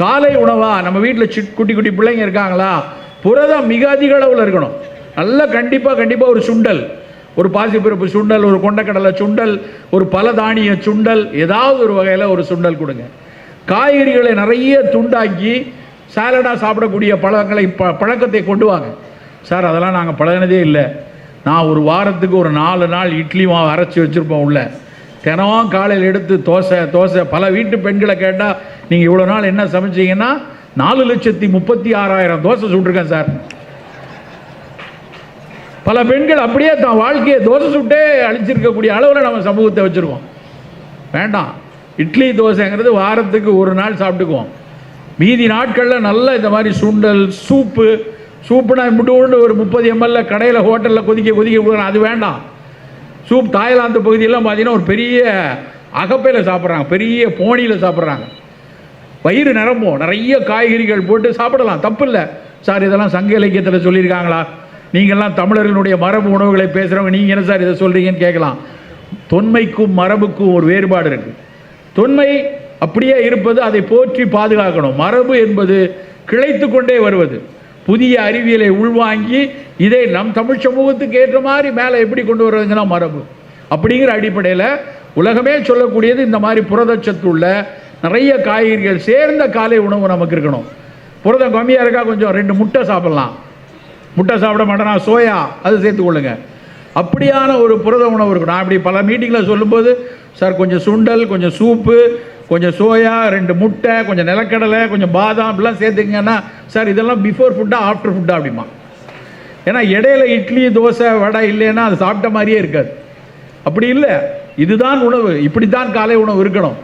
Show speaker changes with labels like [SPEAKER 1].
[SPEAKER 1] காலை உணவாக நம்ம வீட்டில் குட்டி குட்டி பிள்ளைங்க இருக்காங்களா, புரதம் மிக அதிக அளவில் இருக்கணும். நல்ல கண்டிப்பாக ஒரு சுண்டல், ஒரு பாசிப்பருப்பு சுண்டல், ஒரு கொண்டக்கடலை சுண்டல், ஒரு பல தானிய சுண்டல், ஏதாவது ஒரு வகையில் ஒரு சுண்டல் கொடுங்க. காய்கறிகளை நிறைய துண்டாக்கி சாலடாக சாப்பிடக்கூடிய பழக்கத்தை கொண்டு வாங்க. சார் அதெல்லாம் நாங்கள் பழகினதே இல்லை. நான் ஒரு வாரத்துக்கு ஒரு 4 நாள் இட்லி மாவு அரைச்சி வச்சுருப்போம் உள்ள. தினமும் காலையில் எடுத்து தோசை பல வீட்டு பெண்களை கேட்டால் நீங்கள் இவ்வளோ நாள் என்ன சமைச்சிங்கன்னா 4,36,000 தோசை சுட்டிருக்கேன் சார். பல பெண்கள் அப்படியே தான் வாழ்க்கையை தோசை சுட்டே அழிச்சிருக்கக்கூடிய அளவில் நம்ம சமூகத்தை வச்சுருக்கோம். வேண்டாம், இட்லி தோசைங்கிறது வாரத்துக்கு ஒரு நாள் சாப்பிட்டுக்குவோம். மீதி நாட்களில் நல்ல இந்த மாதிரி சுண்டல், சூப்புனா முட்டு ஒரு 30 ml கடையில் ஹோட்டலில் கொதிக்க கொடுக்குறோம், அது வேண்டாம். சூப் தாய்லாந்து பகுதியெல்லாம் பார்த்தீங்கன்னா ஒரு பெரிய அகப்பையில் சாப்பிட்றாங்க, பெரிய போனியில் சாப்பிட்றாங்க. வயிறு நிரம்பும், நிறைய காய்கறிகள் போட்டு சாப்பிடலாம், தப்பு இல்லை. சார் இதெல்லாம் சங்க இலக்கியத்தில் சொல்லியிருக்காங்களா? நீங்கள்லாம் தமிழர்களுடைய மரபு உணவுகளை பேசுகிறவங்க, நீங்கள் என்ன சார் இதை சொல்கிறீங்கன்னு கேட்கலாம். தொன்மைக்கும் மரபுக்கும் ஒரு வேறுபாடு இருக்குது. தொன்மை அப்படியே இருப்பது, அதை போற்றி பாதுகாக்கணும். மரபு என்பது கிளைத்து கொண்டே வருவது, புதிய அறிவியலை உள்வாங்கி இதை நம் தமிழ் சமூகத்துக்கு ஏற்ற மாதிரி மேலே எப்படி கொண்டு வருவதுங்கன்னா மரபு. அப்படிங்கிற அடிப்படையில் உலகமே சொல்லக்கூடியது இந்த மாதிரி புரதச்சத்து உள்ள நிறைய காய்கறிகள் சேர்ந்த காலை உணவு நமக்கு இருக்கணும். புரதம் கம்மியாக இருக்கா, கொஞ்சம் 2 முட்டை சாப்பிட்லாம். முட்டை சாப்பிட மாட்டேனா, சோயா அது சேர்த்துக்கொள்ளுங்க. அப்படியான ஒரு புரத உணவு இருக்கும். நான் இப்படி பல மீட்டிங்கில் சொல்லும்போது, சார் கொஞ்சம் சுண்டல், கொஞ்சம் சூப்பு, கொஞ்சம் சோயா, 2 முட்டை, கொஞ்சம் நிலக்கடலை, கொஞ்சம் பாதாம் இப்படிலாம் சேர்த்துக்கிங்கன்னா, சார் இதெல்லாம் பிஃபோர் ஃபுட்டா ஆஃப்டர் ஃபுட்டா அப்படிமா? ஏன்னா இடையில இட்லி தோசை வடை இல்லைன்னா அது சாப்பிட்ட மாதிரியே இருக்காது. அப்படி இல்லை, இதுதான் உணவு, இப்படித்தான் காலை உணவு இருக்கணும்.